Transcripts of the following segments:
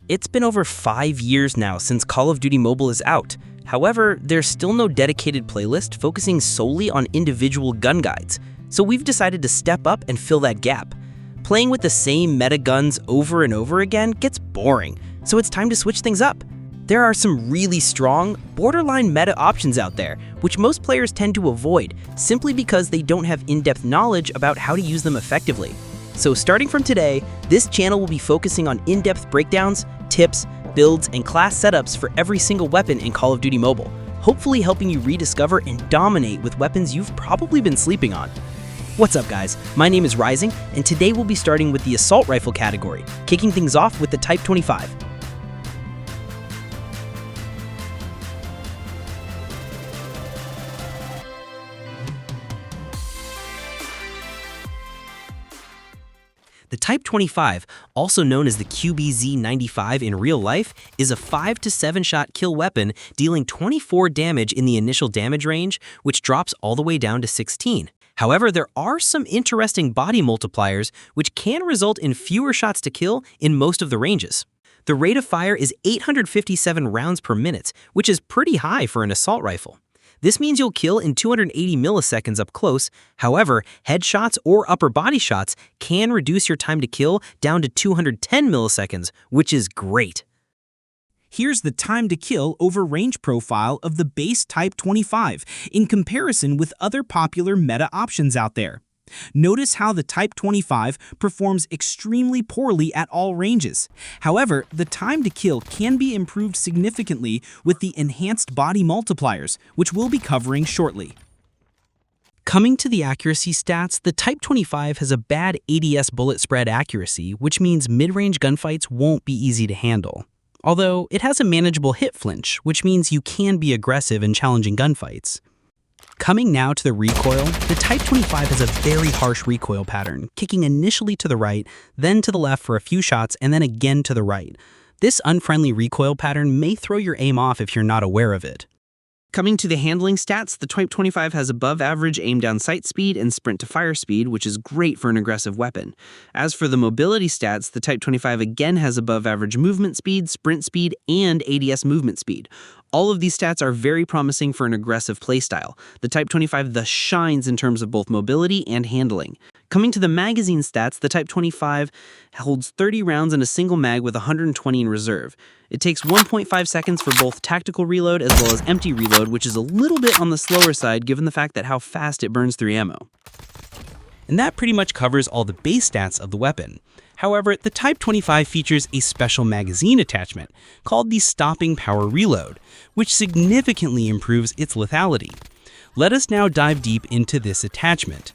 It's been over 5 years now since Call of Duty Mobile is out. However, there's still no dedicated playlist focusing solely on individual gun guides, so we've decided to step up and fill that gap. Playing with the same meta guns over and over again gets boring, so it's time to switch things up. There are some really strong, borderline meta options out there, which most players tend to avoid simply because they don't have in-depth knowledge about how to use them effectively. So starting from today, this channel will be focusing on in-depth breakdowns, tips, builds, and class setups for every single weapon in Call of Duty Mobile, hopefully helping you rediscover and dominate with weapons you've probably been sleeping on. What's up guys, my name is Rising, and today we'll be starting with the assault rifle category, kicking things off with the Type 25. The Type 25, also known as the QBZ-95 in real life, is a 5 to 7 shot kill weapon dealing 24 damage in the initial damage range, which drops all the way down to 16. However, there are some interesting body multipliers which can result in fewer shots to kill in most of the ranges. The rate of fire is 857 rounds per minute, which is pretty high for an assault rifle. This means you'll kill in 280 milliseconds up close. However, headshots or upper body shots can reduce your time to kill down to 210 milliseconds, which is great. Here's the time to kill over range profile of the base Type 25 in comparison with other popular meta options out there. Notice how the Type 25 performs extremely poorly at all ranges. However, the time to kill can be improved significantly with the enhanced body multipliers, which we'll be covering shortly. Coming to the accuracy stats, the Type 25 has a bad ADS bullet spread accuracy, which means mid-range gunfights won't be easy to handle. Although, it has a manageable hit flinch, which means you can be aggressive in challenging gunfights. Coming now to the recoil, the Type 25 has a very harsh recoil pattern, kicking initially to the right, then to the left for a few shots, and then again to the right. This unfriendly recoil pattern may throw your aim off if you're not aware of it. Coming to the handling stats, the Type 25 has above average aim down sight speed and sprint to fire speed, which is great for an aggressive weapon. As for the mobility stats, the Type 25 again has above average movement speed, sprint speed, and ADS movement speed. All of these stats are very promising for an aggressive playstyle. The Type 25 thus shines in terms of both mobility and handling. Coming to the magazine stats, the Type 25 holds 30 rounds in a single mag with 120 in reserve. It takes 1.5 seconds for both tactical reload as well as empty reload, which is a little bit on the slower side given the fact that how fast it burns through ammo. And that pretty much covers all the base stats of the weapon. However, the Type 25 features a special magazine attachment called the Stopping Power Reload, which significantly improves its lethality. Let us now dive deep into this attachment.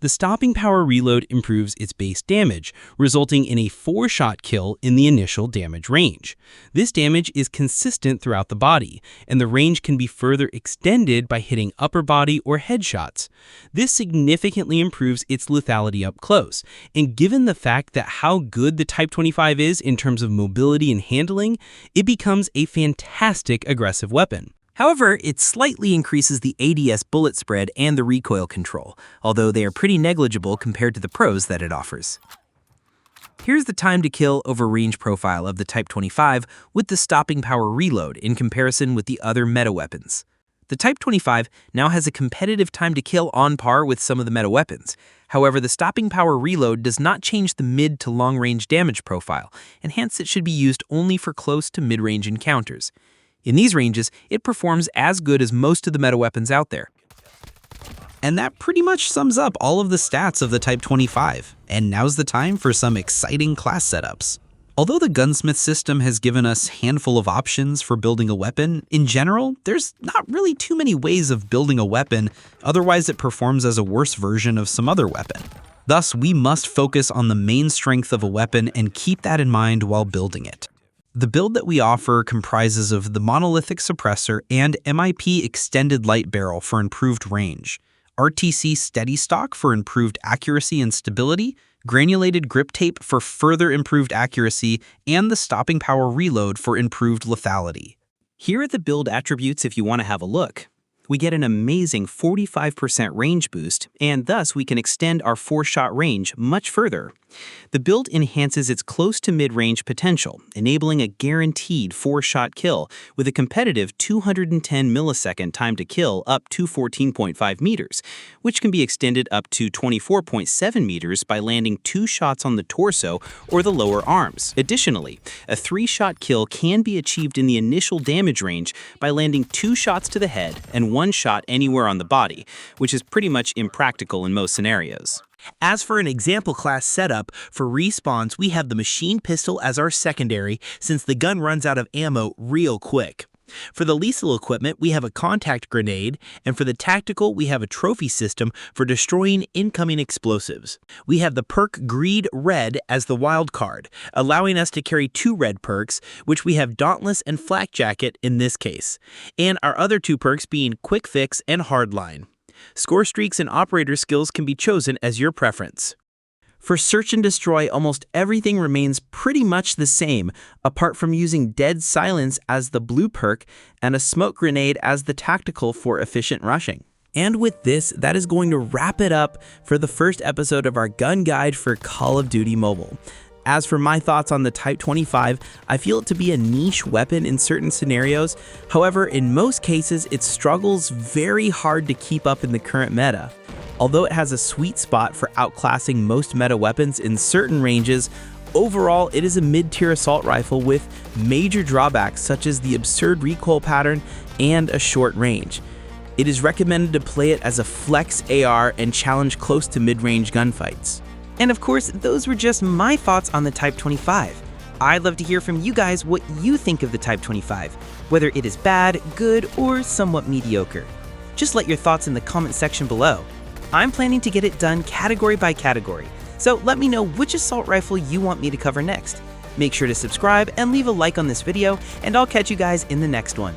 The Stopping Power Reload improves its base damage, resulting in a 4-shot kill in the initial damage range. This damage is consistent throughout the body, and the range can be further extended by hitting upper body or headshots. This significantly improves its lethality up close, and given the fact that how good the Type 25 is in terms of mobility and handling, it becomes a fantastic aggressive weapon. However, it slightly increases the ADS bullet spread and the recoil control, although they are pretty negligible compared to the pros that it offers. Here's the time to kill over range profile of the Type 25 with the Stopping Power Reload in comparison with the other meta weapons. The Type 25 now has a competitive time to kill on par with some of the meta weapons. However, the Stopping Power Reload does not change the mid to long range damage profile, and hence it should be used only for close to mid-range encounters. In these ranges, it performs as good as most of the meta weapons out there. And that pretty much sums up all of the stats of the Type 25. And now's the time for some exciting class setups. Although the gunsmith system has given us a handful of options for building a weapon, in general, there's not really too many ways of building a weapon, otherwise it performs as a worse version of some other weapon. Thus, we must focus on the main strength of a weapon and keep that in mind while building it. The build that we offer comprises of the monolithic suppressor and MIP extended light barrel for improved range, RTC steady stock for improved accuracy and stability, granulated grip tape for further improved accuracy, and the Stopping Power Reload for improved lethality. Here are the build attributes if you want to have a look. We get an amazing 45% range boost, and thus we can extend our 4-shot range much further. The build enhances its close to mid-range potential, enabling a guaranteed 4-shot kill with a competitive 210 millisecond time to kill up to 14.5 meters, which can be extended up to 24.7 meters by landing 2 shots on the torso or the lower arms. Additionally, a 3-shot kill can be achieved in the initial damage range by landing 2 shots to the head and 1 shot anywhere on the body, which is pretty much impractical in most scenarios. As for an example class setup, for respawns we have the machine pistol as our secondary since the gun runs out of ammo real quick. For the lethal equipment, we have a contact grenade, and for the tactical, we have a trophy system for destroying incoming explosives. We have the perk Greed Red as the wild card, allowing us to carry 2 red perks, which we have Dauntless and Flak Jacket in this case, and our other 2 perks being Quick Fix and Hardline. Score streaks and operator skills can be chosen as your preference. For Search and Destroy, almost everything remains pretty much the same, apart from using Dead Silence as the blue perk and a smoke grenade as the tactical for efficient rushing. And with this, that is going to wrap it up for the first episode of our gun guide for Call of Duty Mobile. As for my thoughts on the Type 25, I feel it to be a niche weapon in certain scenarios. However, in most cases, it struggles very hard to keep up in the current meta. Although it has a sweet spot for outclassing most meta weapons in certain ranges, overall it is a mid-tier assault rifle with major drawbacks such as the absurd recoil pattern and a short range. It is recommended to play it as a flex AR and challenge close to mid-range gunfights. And of course, those were just my thoughts on the Type 25. I'd love to hear from you guys what you think of the Type 25, whether it is bad, good, or somewhat mediocre. Just let your thoughts in the comment section below. I'm planning to get it done category by category, so let me know which assault rifle you want me to cover next. Make sure to subscribe and leave a like on this video, and I'll catch you guys in the next one.